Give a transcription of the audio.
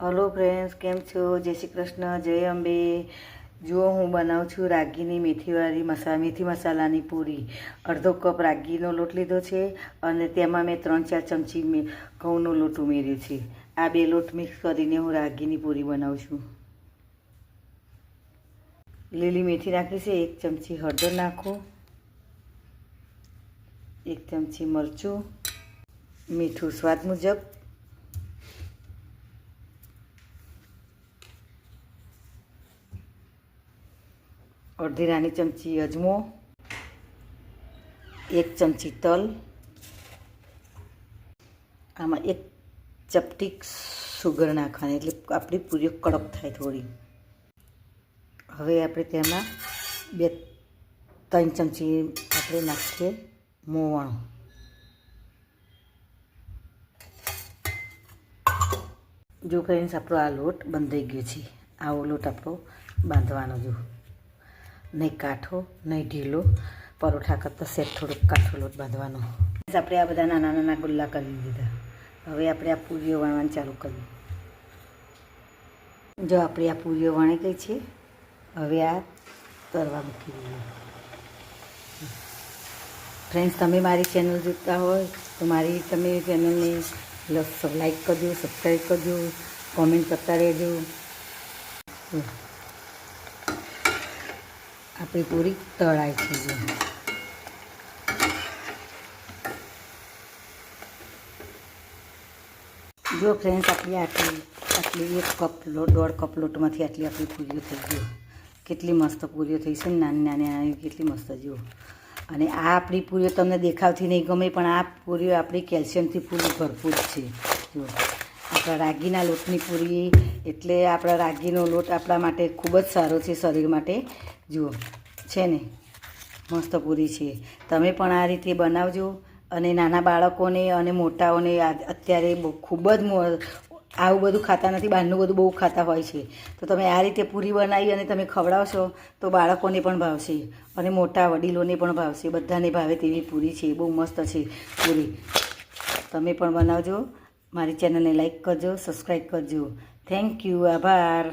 Hello friends, કેમ છો? જય શ્રી કૃષ્ણ, જય અંબે. જુઓ, હું બનાવું છું રાગીની મેથી મસાલાની પૂરી. અડધો કપ રાગીનો લોટ લીધો છે અને તેમાં મેં 3-4 ચમચી ઘઉંનો લોટ ઉમેર્યો છે. આ બે લોટ મિક્સ કરીને હું રાગીની પૂરી બનાવું છું. લીલી મેથી નાખી છે, 1 ચમચી હળદર નાખો, 1 ચમચી મરચું, મીઠું સ્વાદ મુજબ, અડધી નાની ચમચી અજમો, 1 ચમચી તલ, આમાં 1 ચપટી સુગર નાખવાની એટલે આપણી પૂરીઓ કડક થાય થોડી. હવે આપણે તેમાં 2-3 ચમચી આપણે નાખીએ મોવણ. જો ફ્રેન્ડ્સ, આપણો આ લોટ બંધાઈ ગયો છે. આવો લોટ આપણો બાંધવાનો. જો નહીં કાઠો નહીં ઢીલો, પરોઠા કરતાં સેટ થોડોક કાઠો લોટ બાંધવાનો. આપણે આ બધા નાના નાના ગુલ્લા કરી દીધા. હવે આપણે આ પૂરીઓ વણવાનું ચાલુ કરીએ. જો આપણી આ પૂરીઓ વણી ગઈ છે. હવે આ તરવા મૂકી દઈએ. ફ્રેન્ડ્સ, તમે મારી ચેનલ જોતા હોય તો તમે ચેનલને લાઈક કરજો, સબસ્ક્રાઈબ કરજો, કોમેન્ટ કરતા રહેજો. આપણી પૂરી તળાય છે. જો ફ્રેન્ડ્સ, આટલી 1 કપ લોટ, 1.5 કપ લોટમાંથી આટલી આપણી પૂરીઓ થઈ ગઈ. કેટલી મસ્ત પૂરીઓ થઈ છે ને, નાની કેટલી મસ્ત. જુઓ, અને આ આપણી પૂરીઓ તમને દેખાવથી નહીં ગમે, પણ આ પૂરીઓ આપણી કેલ્શિયમથી પૂરી ભરપૂર છે. જુઓ, આપણા રાગીના લોટની પૂરી એટલે આપણા રાગીનો લોટ આપણા માટે ખૂબ જ સારો છે શરીર માટે. જુઓ છે ને, મસ્ત પૂરી છે. તમે પણ આ રીતે બનાવજો. અને નાના બાળકોને અને મોટાઓને અત્યારે ખૂબ જ આવું બધું ખાતા નથી, બહારનું બધું બહુ ખાતા હોય છે. તો તમે આ રીતે પૂરી બનાવી અને તમે ખવડાવશો તો બાળકોને પણ ભાવશે અને મોટા વડીલોને પણ ભાવશે. બધાને ભાવે તેવી પૂરી છે. બહુ મસ્ત છે પૂરી. તમે પણ બનાવજો. મારી ચેનલને લાઈક કરજો, સબસ્ક્રાઈબ કરજો. Thank you. આભાર.